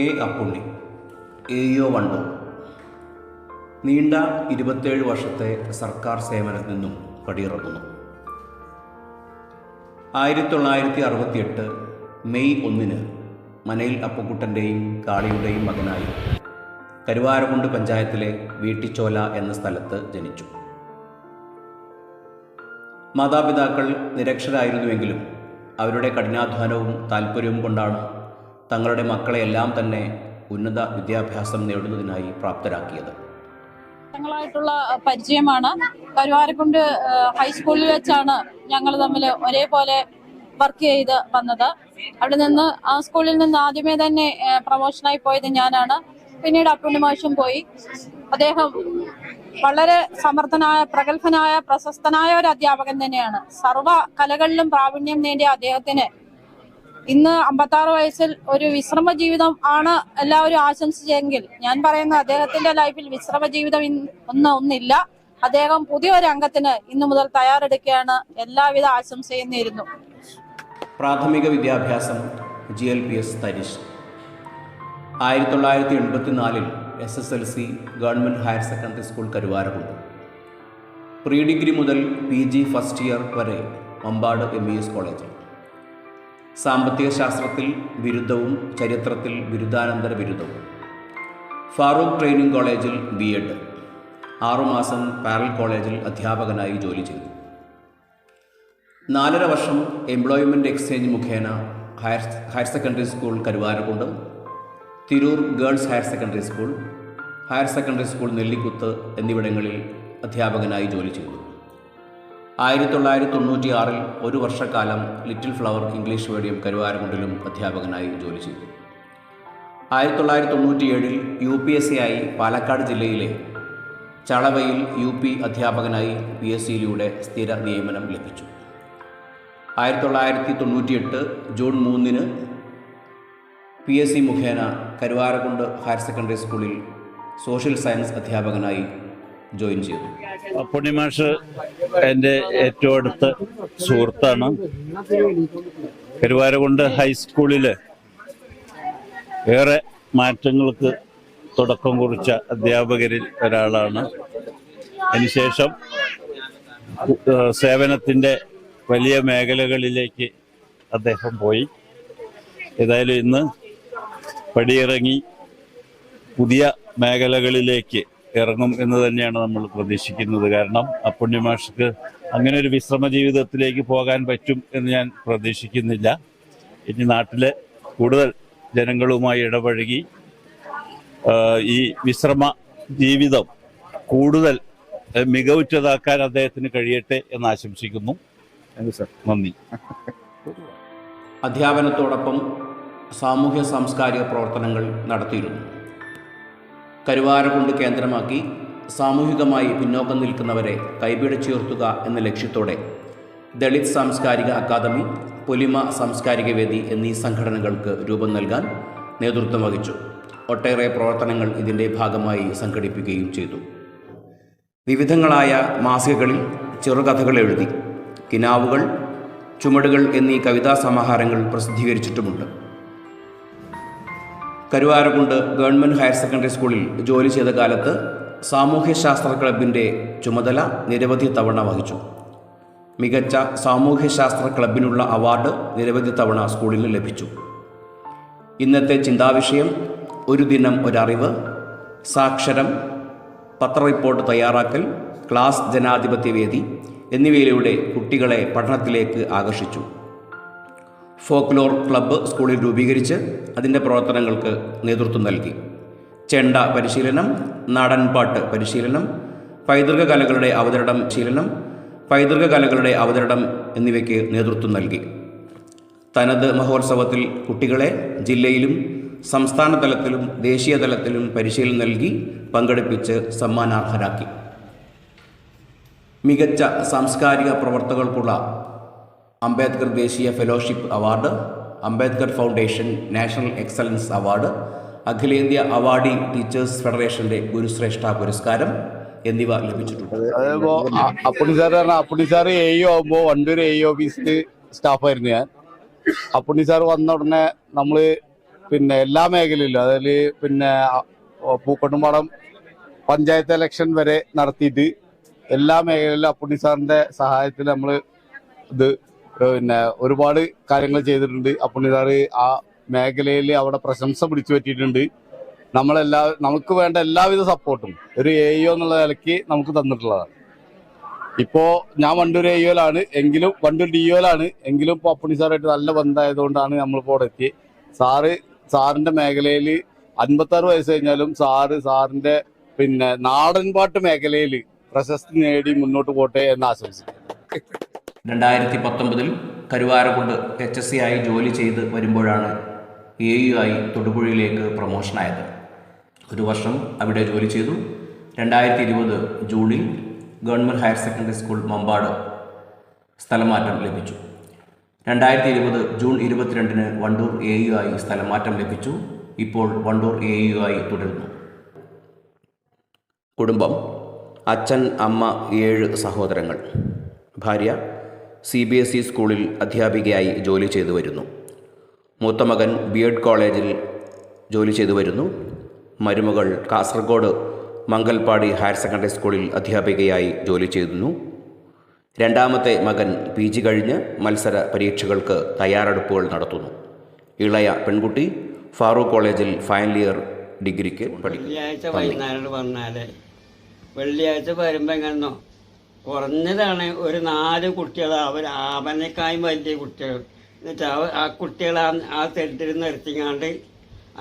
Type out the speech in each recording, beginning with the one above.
K Appunni, AEO Wandoor. നീണ്ട 27 വർഷത്തെ സർക്കാർ സേവനത്തിൽ നിന്നും പടിയിറങ്ങുന്നു. 1968 മെയ് 1 മനയിൽ അപ്പുക്കുട്ടൻ്റെയും കാളിയുടെയും മകനായി കരുവാരകുണ്ട് പഞ്ചായത്തിലെ വീട്ടിച്ചോല എന്ന സ്ഥലത്ത് ജനിച്ചു. മാതാപിതാക്കൾ നിരക്ഷരായിരുന്നുവെങ്കിലും അവരുടെ കഠിനാധ്വാനവും താല്പര്യവും കൊണ്ടാണ് തങ്ങളുടെ മക്കളെയെല്ലാം തന്നെ ഉന്നത വിദ്യാഭ്യാസം നേടുന്നതിനായി പ്രാപ്തരാക്കിയത്. ായിട്ടുള്ള പരിചയമാണ്. കരുവാരക്കുണ്ട് ഹൈസ്കൂളിൽ വെച്ചാണ് ഞങ്ങൾ തമ്മിൽ ഒരേപോലെ വർക്ക് ചെയ്ത് വന്നത്. അവിടെ നിന്ന് ആ സ്കൂളിൽ നിന്ന് ആദ്യമേ തന്നെ പ്രമോഷനായി പോയത് ഞാനാണ്. പിന്നീട് അപ്പുണ്ണി മാഷും പോയി. അദ്ദേഹം വളരെ സമർത്ഥനായ, പ്രഗത്ഭനായ, പ്രശസ്തനായ ഒരു അധ്യാപകൻ തന്നെയാണ്. സർവ്വ കലകളിലും പ്രാവീണ്യം നേടിയ അദ്ദേഹത്തിന് ഇന്ന് 56 വയസ്സിൽ ഒരു വിശ്രമ ജീവിതം ആണ് എല്ലാവരും ആശംസിച്ചെങ്കിൽ ഞാൻ പറയുന്ന അദ്ദേഹത്തിന്റെ ലൈഫിൽ വിശ്രമ ജീവിതം ഒന്നില്ല. അദ്ദേഹം പുതിയൊരു അംഗത്തിന് ഇന്നു മുതൽ തയ്യാറെടുക്കുകയാണ്. എല്ലാവിധ ആശംസയും നേരുന്നു. പ്രാഥമിക വിദ്യാഭ്യാസം GLPS തരിശ്. 1984 SSLC government higher secondary school Karuvarakundu. Pre degree മുതൽ PG ഫസ്റ്റ് ഇയർ വരെ മമ്പാട് MES കോളേജിൽ. സാമ്പത്തിക ശാസ്ത്രത്തിൽ ബിരുദവും ചരിത്രത്തിൽ ബിരുദാനന്തര ബിരുദവും. ഫാറൂഖ് ട്രെയിനിങ് കോളേജിൽ B.Ed. 6 മാസം പാരൽ കോളേജിൽ അധ്യാപകനായി ജോലി ചെയ്തു. 4.5 വർഷം എംപ്ലോയ്മെൻറ്റ് എക്സ്ചേഞ്ച് മുഖേന higher secondary school Karuvarakundu, Tirur girls higher secondary school Nellikuth എന്നിവിടങ്ങളിൽ അധ്യാപകനായി ജോലി ചെയ്തു. 1996 1 വർഷക്കാലം ലിറ്റിൽ ഫ്ലവർ ഇംഗ്ലീഷ് മീഡിയം കരുവാരകുണ്ടിലും അധ്യാപകനായി ജോലി ചെയ്തു. 1997 UPSC ആയി പാലക്കാട് ജില്ലയിലെ ചളവയിൽ UP അധ്യാപകനായി PSCയിലൂടെ സ്ഥിര നിയമനം ലഭിച്ചു. 1998 ജൂൺ 3 PSC മുഖേന കരുവാരകുണ്ട് ഹയർ സെക്കൻഡറി സ്കൂളിൽ സോഷ്യൽ സയൻസ് അധ്യാപകനായി ജോയിൻ ചെയ്തു. അപ്പുണ്ണി മാഷ് എൻ്റെ ഏറ്റവും അടുത്ത സുഹൃത്താണ്. കരുവാരകുണ്ട് ഹൈസ്കൂളിൽ ഏറെ മാറ്റങ്ങൾക്ക് തുടക്കം കുറിച്ച അധ്യാപകരിൽ ഒരാളാണ്. അതിനുശേഷം സേവനത്തിൻ്റെ വലിയ മേഖലകളിലേക്ക് അദ്ദേഹം പോയി. ഏതായാലും ഇന്ന് പടിയിറങ്ങി പുതിയ മേഖലകളിലേക്ക് ഇറങ്ങും എന്ന് തന്നെയാണ് നമ്മൾ പ്രതീക്ഷിക്കുന്നത്. കാരണം അപ്പുണ്ണി മാഷ്ക്ക് അങ്ങനെ ഒരു വിശ്രമ ജീവിതത്തിലേക്ക് പോകാൻ പറ്റും എന്ന് ഞാൻ പ്രതീക്ഷിക്കുന്നില്ല. ഇനി നാട്ടിലെ കൂടുതൽ ജനങ്ങളുമായി ഇടപഴകി ഈ വിശ്രമ ജീവിതം കൂടുതൽ മികവുറ്റതാക്കാൻ അദ്ദേഹത്തിന് കഴിയട്ടെ എന്ന് ആശംസിക്കുന്നു. നന്ദി. അധ്യാപനത്തോടൊപ്പം സാമൂഹ്യ സാംസ്കാരിക പ്രവർത്തനങ്ങൾ നടത്തിയിരുന്നു. കരുവാരകുണ്ട് കേന്ദ്രമാക്കി സാമൂഹികമായി പിന്നോക്കം നിൽക്കുന്നവരെ കൈപിടിച്ചുയർത്തുക എന്ന ലക്ഷ്യത്തോടെ ദളിത് സാംസ്കാരിക അക്കാദമി, പൊലിമ സാംസ്കാരിക വേദി എന്നീ സംഘടനകൾക്ക് രൂപം നൽകാൻ നേതൃത്വം വഹിച്ചു. ഒട്ടേറെ പ്രവർത്തനങ്ങൾ ഇതിൻ്റെ ഭാഗമായി സംഘടിപ്പിക്കുകയും ചെയ്തു. വിവിധങ്ങളായ മാസികകളിൽ ചെറുകഥകൾ എഴുതി. കിനാവുകൾ, ചുമടുകൾ എന്നീ കവിതാ സമാഹാരങ്ങൾ പ്രസിദ്ധീകരിച്ചിട്ടുമുണ്ട്. കരുവാരകുണ്ട് ഗവൺമെൻറ് ഹയർ സെക്കൻഡറി സ്കൂളിൽ ജോലി ചെയ്ത കാലത്ത് സാമൂഹ്യശാസ്ത്ര ക്ലബിൻ്റെ ചുമതല നിരവധി തവണ വഹിച്ചു. മികച്ച സാമൂഹ്യശാസ്ത്ര ക്ലബിനുള്ള അവാർഡ് നിരവധി തവണ സ്കൂളിന് ലഭിച്ചു. ഇന്നത്തെ ചിന്താവിഷയം ഒരു ദിനം ഒരറിവ്, സാക്ഷരം, പത്ര റിപ്പോർട്ട് തയ്യാറാക്കൽ, ക്ലാസ് ജനാധിപത്യ വേദി എന്നിവയിലൂടെ കുട്ടികളെ പഠനത്തിലേക്ക് ആകർഷിച്ചു. ഫോക്ലോർ ക്ലബ്ബ് സ്കൂളിൽ രൂപീകരിച്ച് അതിൻ്റെ പ്രവർത്തനങ്ങൾക്ക് നേതൃത്വം നൽകി. ചെണ്ട പരിശീലനം, നാടൻപാട്ട് പരിശീലനം, പൈതൃക കലകളുടെ അവതരണം എന്നിവയ്ക്ക് നേതൃത്വം നൽകി. തനത് മഹോത്സവത്തിൽ കുട്ടികളെ ജില്ലയിലും സംസ്ഥാന തലത്തിലും ദേശീയ തലത്തിലും പരിശീലനം നൽകി പങ്കെടുപ്പിച്ച് സമ്മാനാർഹരാക്കി. മികച്ച സാംസ്കാരിക പ്രവർത്തകർക്കുള്ള അംബേദ്കർ ദേശീയ fellowship award, Ambedkar foundation national excellence award, അഖിലേന്ത്യാ അവാർഡി ടീച്ചേഴ്സ് ഫെഡറേഷന്റെ ഗുരുശ്രേഷ്ഠ പുരസ്കാരം എന്നിവ ലഭിച്ചിട്ടുണ്ട്. അപ്പുണ്ണി സാർ AEO ആകുമ്പോൾ വണ്ടൂർ AEO ഓഫീസിൽ സ്റ്റാഫായിരുന്നു ഞാൻ. അപ്പുണ്ണി സാർ വന്ന ഉടനെ നമ്മൾ പിന്നെ എല്ലാ മേഖലയിലും അതിൽ പിന്നെ പൂക്കോട്ടുംപാടം പഞ്ചായത്ത് ഇലക്ഷൻ വരെ നടത്തിയിട്ട് എല്ലാ മേഖലയിലും അപ്പുണ്ണി സാറിന്റെ സഹായത്തിൽ നമ്മൾ ഇത് പിന്നെ ഒരുപാട് കാര്യങ്ങൾ ചെയ്തിട്ടുണ്ട്. അപ്പുണ്ണി സാറ് ആ മേഖലയിൽ അവിടെ പ്രശംസ പിടിച്ചു പറ്റിയിട്ടുണ്ട്. നമുക്ക് വേണ്ട എല്ലാവിധ സപ്പോർട്ടും ഒരു AEO എന്നുള്ള നിലയ്ക്ക് നമുക്ക് തന്നിട്ടുള്ളതാണ്. ഇപ്പോ ഞാൻ വണ്ടൂർ AEOയിലാണ് എങ്കിലും വണ്ടൂർ DEOയിലാണ് എങ്കിലും ഇപ്പൊ അപ്പുണ്ണി സാറായിട്ട് നല്ല ബന്ധമായതുകൊണ്ടാണ് നമ്മളിപ്പോ അവിടെ എത്തിയത്. സാറിന്റെ മേഖലയിൽ 56 വയസ്സ് കഴിഞ്ഞാലും സാറിന്റെ പിന്നെ നാടൻപാട്ട് മേഖലയിൽ പ്രശസ്തി നേടി മുന്നോട്ട് പോട്ടെ എന്ന് ആശംസിക്കുന്നു. 2019 കരുവാരക്കുണ്ട് HSC ആയി ജോലി ചെയ്ത് വരുമ്പോഴാണ് AEO ആയി തൊടുപുഴയിലേക്ക് പ്രൊമോഷനായത്. ഒരു വർഷം അവിടെ ജോലി ചെയ്തു. 2020 ജൂണിൽ government higher secondary school Mampad സ്ഥലമാറ്റം ലഭിച്ചു. 2020 ജൂൺ 22 വണ്ടൂർ AEO ആയി സ്ഥലമാറ്റം ലഭിച്ചു. ഇപ്പോൾ വണ്ടൂർ AEO ആയി തുടരുന്നു. കുടുംബം: അച്ഛൻ, അമ്മ, 7 സഹോദരങ്ങൾ. ഭാര്യ CBSE സ്കൂളിൽ അധ്യാപികയായി ജോലി ചെയ്തു വരുന്നു. മൂത്ത മകൻ B.Ed കോളേജിൽ ജോലി ചെയ്തു വരുന്നു. മരുമകൾ കാസർഗോഡ് മംഗൽപാടി ഹയർ സെക്കൻഡറി സ്കൂളിൽ അധ്യാപികയായി ജോലി ചെയ്യുന്നു. രണ്ടാമത്തെ മകൻ PG കഴിഞ്ഞ് മത്സര പരീക്ഷകൾക്ക് തയ്യാറെടുപ്പുകൾ നടത്തുന്നു. ഇളയ പെൺകുട്ടി ഫാറൂഖ് കോളേജിൽ ഫൈനൽ ഇയർ ഡിഗ്രിക്ക് പഠിക്കുന്നു. വെള്ളിയാഴ്ച വരുമ്പോൾ എങ്ങനെന്നോ കുറഞ്ഞതാണ് ഒരു 4 കുട്ടികൾ, അവനേക്കായും വലിയ കുട്ടികൾ. എന്നുവെച്ചാൽ ആ കുട്ടികൾ ആ തെറ്റിൽ നിർത്തിങ്ങാണ്ട്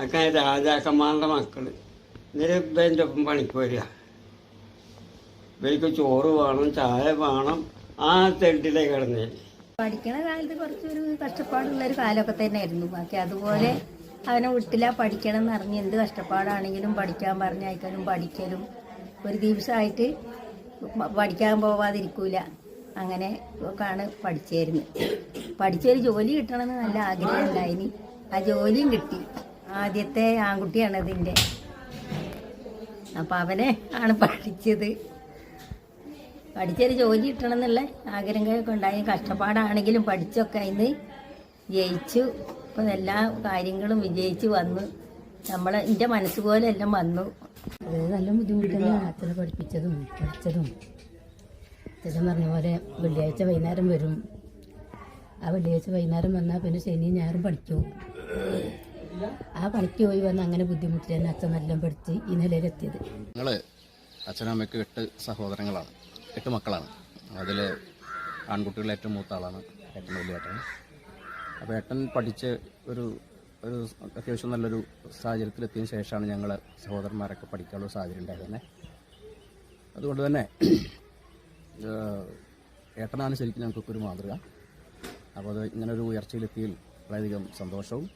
ഒക്കെ രാജാക്കന്മാരുടെ മക്കൾ എന്നിട്ട് എൻ്റെ ഒപ്പം പണിക്ക് വരിക. ഇവർക്ക് ചോറ് വേണം, ചായ വേണം. ആ തെറ്റിലെ കിടന്നേ പഠിക്കണ കാലത്ത് കുറച്ചൊരു കഷ്ടപ്പാടുള്ളൊരു കാലമൊക്കെ തന്നെയായിരുന്നു. ബാക്കി അതുപോലെ അവനെ വിട്ടില്ല. പഠിക്കണം എന്ന് അറിഞ്ഞ് എന്ത് കഷ്ടപ്പാടാണെങ്കിലും പഠിക്കാൻ പറഞ്ഞയക്കലും പഠിക്കലും ഒരു ദിവസമായിട്ട് പഠിക്കാൻ പോവാതിരിക്കൂല. അങ്ങനെ ഒക്കെയാണ് പഠിച്ചായിരുന്നു. പഠിച്ചൊരു ജോലി കിട്ടണമെന്ന് നല്ല ആഗ്രഹം ഉണ്ടായിന്. ആ ജോലിയും കിട്ടി. ആദ്യത്തെ ആൺകുട്ടിയാണ് ഇതിൻ്റെ. അപ്പം അവനെ ആണ് പഠിച്ചത്. പഠിച്ചൊരു ജോലി കിട്ടണം എന്നുള്ള ആഗ്രഹങ്ങളൊക്കെ ഉണ്ടായി. കഷ്ടപ്പാടാണെങ്കിലും പഠിച്ചൊക്കെ അതിന് ജയിച്ചു. ഇപ്പം എല്ലാ കാര്യങ്ങളും വിജയിച്ച് വന്നു. എൻ്റെ മനസ്സുപോലെ എല്ലാം വന്നു. അത് നല്ല ബുദ്ധിമുട്ടാണ്. അച്ഛനെ പഠിച്ചതും അച്ഛൻ പറഞ്ഞ പോലെ വെള്ളിയാഴ്ച വൈകുന്നേരം വരും. ആ വെള്ളിയാഴ്ച വൈകുന്നേരം വന്നാൽ പിന്നെ ശനി ഞായറും പഠിക്കും. ആ പണിക്ക് പോയി വന്ന് അങ്ങനെ ബുദ്ധിമുട്ടിലാണ് അച്ഛൻ നല്ല പഠിച്ച് ഈ നിലയിലെത്തിയത്. ഞങ്ങൾ അച്ഛനും അമ്മയ്ക്ക് 8 സഹോദരങ്ങളാണ്, 8 മക്കളാണ്. അതിൽ ആൺകുട്ടികളിൽ ഏറ്റവും മൂത്ത ആളാണ് ഏട്ടൻ, വലിയ ഏട്ടൻ. അപ്പോൾ ഏട്ടൻ പഠിച്ച് ഒരു അത്യാവശ്യം നല്ലൊരു സാഹചര്യത്തിലെത്തിയതിന് ശേഷമാണ് ഞങ്ങൾ സഹോദരന്മാരൊക്കെ പഠിക്കാനുള്ള സാഹചര്യം ഉണ്ടായത് തന്നെ. അതുകൊണ്ട് തന്നെ ഏട്ടനാണ് ശരിക്കും ഞങ്ങൾക്കൊക്കെ ഒരു മാതൃക. അപ്പോൾ അത് ഇങ്ങനൊരു ഉയർച്ചയിലെത്തിയതിൽ വളരെയധികം സന്തോഷവും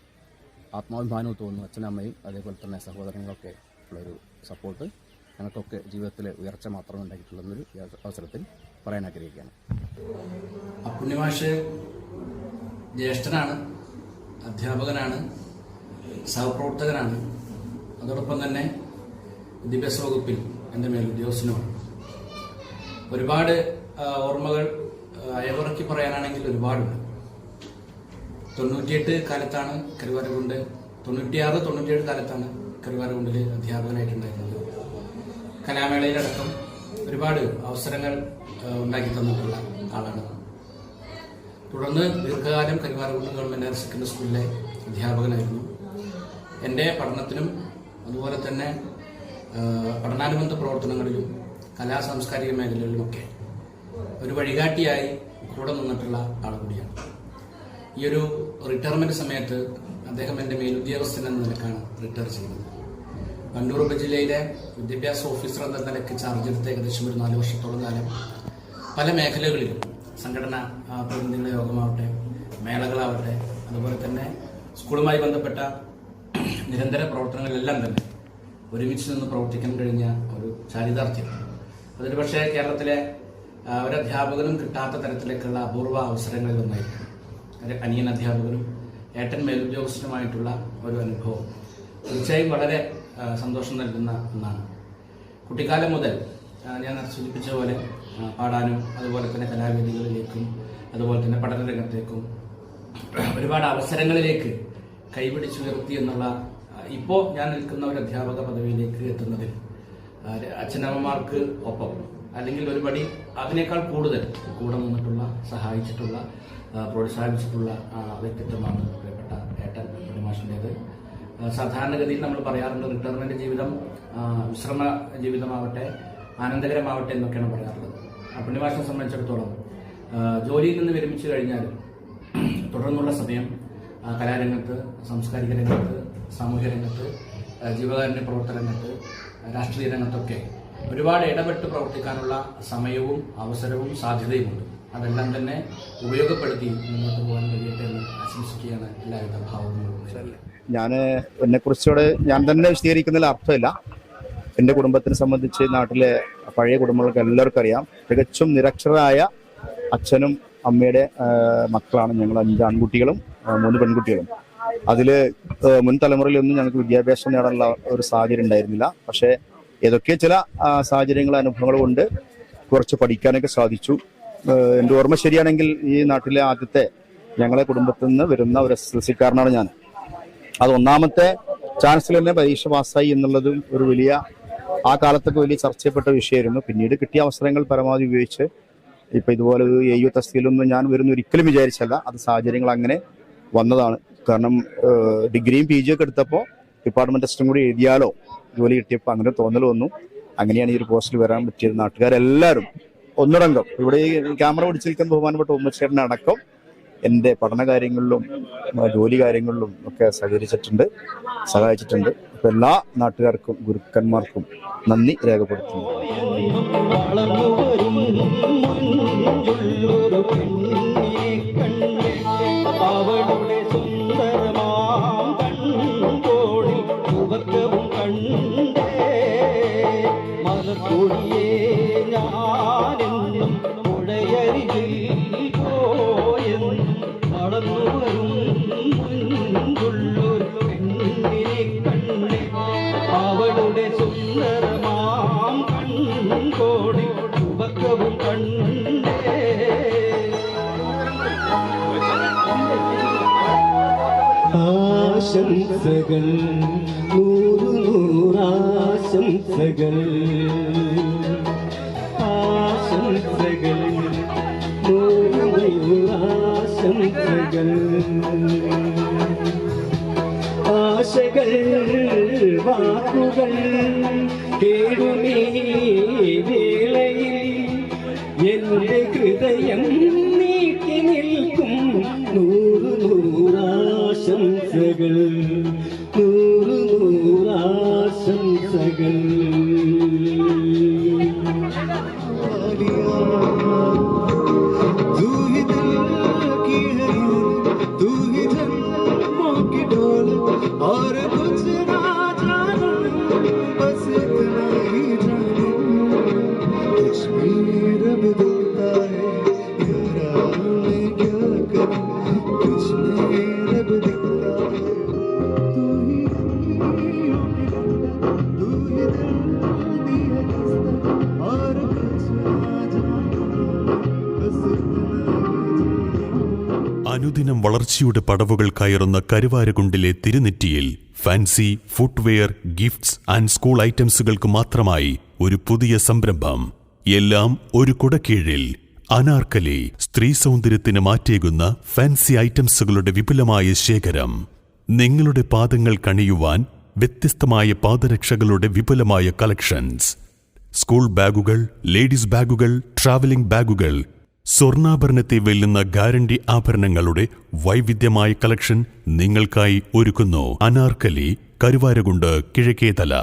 ആത്മാഭിമാനവും തോന്നുന്നു. അച്ഛനും അമ്മയും അതേപോലെ തന്നെ സഹോദരങ്ങളൊക്കെ ഉള്ളൊരു സപ്പോർട്ട് ഞങ്ങൾക്കൊക്കെ ജീവിതത്തിലെ ഉയർച്ച മാത്രമേ ഉണ്ടായിട്ടുള്ളൊരു അവസരത്തിൽ പറയാൻ ആഗ്രഹിക്കുകയാണ്. അപ്പുണ്ണി മാഷ് ജ്യേഷ്ഠനാണ്, അധ്യാപകനാണ്, സഹപ്രവർത്തകനാണ്. അതോടൊപ്പം തന്നെ വിദ്യാഭ്യാസ വകുപ്പിൽ എൻ്റെ മേലുദ്യോഗസ്ഥനുമാണ്. ഒരുപാട് ഓർമ്മകൾ അയവിറക്കി പറയാനാണെങ്കിൽ ഒരുപാടുണ്ട്. 98 കാലത്താണ് കരുവാരക്കുണ്ട്, 96, 97 കാലത്താണ് കരുവാരക്കുണ്ടിൽ അധ്യാപകനായിട്ടുണ്ടായിരുന്നത്. കലാമേളയിലടക്കം ഒരുപാട് അവസരങ്ങൾ ഉണ്ടാക്കി തന്നിട്ടുള്ള ആളാണ്. തുടർന്ന് ദീർഘകാലം കരുവാരക്കുണ്ട് ഗവൺമെൻറ് ഹയർ സെക്കൻഡറി സ്കൂളിലെ അധ്യാപകനായിരുന്നു. എൻ്റെ പഠനത്തിനും അതുപോലെ തന്നെ പഠനാനുബന്ധ പ്രവർത്തനങ്ങളിലും കലാ സാംസ്കാരിക മേഖലകളിലുമൊക്കെ ഒരു വഴികാട്ടിയായി കൂടെ നിന്നിട്ടുള്ള ആൾ കൂടിയാണ്. ഈ ഒരു റിട്ടയർമെന്റ് സമയത്ത് അദ്ദേഹം എൻ്റെ മേലുദ്യോഗസ്ഥൻ എന്ന നിലക്കാണ് റിട്ടയർ ചെയ്തത്. വണ്ടൂർ ഉപജില്ലയിലെ വിദ്യാഭ്യാസ ഓഫീസർ എന്ന നിലയ്ക്ക് ചാർജ് എടുത്ത ഏകദേശം ഒരു 4 വർഷത്തോളം കാലം പല മേഖലകളിലും സംഘടനാ പ്രതിനിധികളുടെ യോഗമാവട്ടെ, മേളകളാവട്ടെ, അതുപോലെ തന്നെ സ്കൂളുമായി ബന്ധപ്പെട്ട നിരന്തര പ്രവർത്തനങ്ങളിലെല്ലാം തന്നെ ഒരുമിച്ച് നിന്ന് പ്രവർത്തിക്കാൻ കഴിഞ്ഞ ഒരു ചാരിതാർത്ഥ്യം അതൊരു പക്ഷേ കേരളത്തിലെ ഒരധ്യാപകനും കിട്ടാത്ത തരത്തിലേക്കുള്ള അപൂർവ അവസരങ്ങളിൽ ഒന്നായിരിക്കും. അനിയൻ അധ്യാപകനും ഏട്ടൻ മേലുദ്യോഗസ്ഥനുമായിട്ടുള്ള ഒരു അനുഭവം തീർച്ചയായും വളരെ സന്തോഷം നൽകുന്ന ഒന്നാണ്. കുട്ടിക്കാലം മുതൽ ഞാൻ സൂചിപ്പിച്ച പോലെ പാടാനും അതുപോലെ തന്നെ കലാവേദികളിലേക്കും അതുപോലെ തന്നെ പഠനരംഗത്തേക്കും ഒരുപാട് അവസരങ്ങളിലേക്ക് കൈപിടിച്ചുയർത്തി എന്നുള്ള ഇപ്പോൾ ഞാൻ നിൽക്കുന്ന ഒരു അധ്യാപക പദവിയിലേക്ക് എത്തുന്നതിൽ അച്ഛനമ്മമാർക്ക് ഒപ്പം അല്ലെങ്കിൽ ഒരുപടി അതിനേക്കാൾ കൂടുതൽ കൂടെ നിന്നിട്ടുള്ള സഹായിച്ചിട്ടുള്ള പ്രോത്സാഹിപ്പിച്ചിട്ടുള്ള വ്യക്തിത്വമാണ് പ്രിയപ്പെട്ട ഏട്ടൻ ഉണ്ണിമാഷിൻ്റേത്. സാധാരണഗതിയിൽ നമ്മൾ പറയാറുണ്ട് റിട്ടയർമെന്റ് ജീവിതം വിശ്രമ ജീവിതമാവട്ടെ ആനന്ദകരമാവട്ടെ എന്നൊക്കെയാണ് പറയാറുള്ളത്. ഉണ്ണിമാഷിനെ സംബന്ധിച്ചിടത്തോളം ജോലിയിൽ നിന്ന് വിരമിച്ചു കഴിഞ്ഞാൽ തുടർന്നുള്ള സമയം കലാരംഗത്ത്, സാംസ്കാരിക രംഗത്ത്, സാമൂഹ്യ രംഗത്ത്, ജീവകാരുണ്യ പ്രവർത്തന രംഗത്ത്, രാഷ്ട്രീയ രംഗത്തൊക്കെ ഒരുപാട് ഇടപെട്ട് പ്രവർത്തിക്കാനുള്ള സമയവും അവസരവും സാധ്യതയുമുണ്ട്. അതെല്ലാം തന്നെ ഉപയോഗപ്പെടുത്തി മുന്നോട്ട് പോകാൻ കഴിയട്ടെ എന്ന് ആശംസിക്കുകയാണ് എല്ലാവിധ ഭാവങ്ങളും. ഞാൻ എന്നെക്കുറിച്ചോടെ ഞാൻ തന്നെ വിശദീകരിക്കുന്നതിൽ അർത്ഥമില്ല. എൻ്റെ കുടുംബത്തിനെ സംബന്ധിച്ച് നാട്ടിലെ പഴയ കുടുംബങ്ങൾക്ക് എല്ലാവർക്കും അറിയാം. തികച്ചും നിരക്ഷരായ അച്ഛനും അമ്മയുടെ മക്കളാണ് ഞങ്ങൾ. 5 ആൺകുട്ടികളും 3 പെൺകുട്ടികളും. അതിൽ മുൻ തലമുറയിലൊന്നും ഞങ്ങൾക്ക് വിദ്യാഭ്യാസം നേടാനുള്ള ഒരു സാഹചര്യം ഉണ്ടായിരുന്നില്ല. പക്ഷേ ഏതൊക്കെ ചില സാഹചര്യങ്ങളും അനുഭവങ്ങൾ കൊണ്ട് കുറച്ച് പഠിക്കാനൊക്കെ സാധിച്ചു. എൻ്റെ ഓർമ്മ ശരിയാണെങ്കിൽ ഈ നാട്ടിലെ ആദ്യത്തെ ഞങ്ങളെ കുടുംബത്തിൽ നിന്ന് വരുന്ന ഒരു SSLC-ക്കാരനാണ് ഞാൻ. അത് 1ാമത്തെ ചാൻസലറിനെ പരീക്ഷ പാസ്സായി എന്നുള്ളതും ഒരു വലിയ ആ കാലത്തൊക്കെ വലിയ ചർച്ച ചെയ്യപ്പെട്ട വിഷയമായിരുന്നു. പിന്നീട് കിട്ടിയ അവസരങ്ങൾ പരമാവധി ഉപയോഗിച്ച് ഇപ്പം ഇതുപോലെ ഒരു AU തസ്തികയിലൊന്നും ഞാൻ വരുന്ന ഒരിക്കലും വിചാരിച്ചല്ല. അത് സാഹചര്യങ്ങൾ അങ്ങനെ വന്നതാണ്. കാരണം ഡിഗ്രിയും PG ഒക്കെ എടുത്തപ്പോൾ ഡിപ്പാർട്ട്മെന്റ് ടെസ്റ്റും കൂടി എഴുതിയാലോ ജോലി കിട്ടിയപ്പോൾ അങ്ങനെ തോന്നൽ വന്നു. അങ്ങനെയാണ് ഈ ഒരു പോസ്റ്റിൽ വരാൻ പറ്റിയത്. നാട്ടുകാരെല്ലാവരും ഒന്നടങ്കം ഇവിടെ ഈ ക്യാമറ പിടിച്ചിരിക്കുന്ന ബഹുമാനപ്പെട്ട ഉമ്മച്ചേട്ടനെ അടക്കം എൻ്റെ പഠന കാര്യങ്ങളിലും ജോലി കാര്യങ്ങളിലും ഒക്കെ സഹായിച്ചിട്ടുണ്ട്. അപ്പം എല്ലാ നാട്ടുകാർക്കും ഗുരുക്കന്മാർക്കും നന്ദി രേഖപ്പെടുത്തുന്നു. ആശംസകൾ 100 ആശംസകൾ, ആശംസകൾ 100 ആശംസകൾ. ആശകൾ വാക്കുകൾ കേടുമേ വേളയിൽ എന്റെ ഹൃദയം നീക്കി നിൽക്കും 100 ആശംസകൾ, 100 ആശംസകൾ. तू ही दिल की है, तू ही जन्मों की डोल और कुछ ना जानू, बस इतना ही जानू कुछ भी रब देता है यारा मैं क्या करूं, कुछ भी रब देता है. तू ही दिल दिया किस्ता और कुछ ना जानू, बस അനുദിനം വളർച്ചയുടെ പടവുകൾ കയറുന്ന കരുവാരകുണ്ടിലെ തിരുനെറ്റിയിൽ fancy footwear, gifts and school ഐറ്റംസുകൾക്ക് മാത്രമായി ഒരു പുതിയ സംരംഭം. എല്ലാം ഒരു കുടക്കീഴിൽ. അനാർക്കലി. സ്ത്രീ സൗന്ദര്യത്തിന് മാറ്റേകുന്ന ഫാൻസി ഐറ്റംസുകളുടെ വിപുലമായ ശേഖരം. നിങ്ങളുടെ പാദങ്ങൾ കണിയുവാൻ വ്യത്യസ്തമായ പാദരക്ഷകളുടെ വിപുലമായ കളക്ഷൻസ്. സ്കൂൾ ബാഗുകൾ, ലേഡീസ് ബാഗുകൾ, ട്രാവലിംഗ് ബാഗുകൾ, സ്വർണ്ണാഭരണത്തെ വെല്ലുന്ന ഗ്യാരണ്ടി ആഭരണങ്ങളുടെ വൈവിധ്യമായ കളക്ഷൻ നിങ്ങൾക്കായി ഒരുക്കുന്നു അനാർക്കലി, കരുവാരകുണ്ട്, കിഴക്കേതല.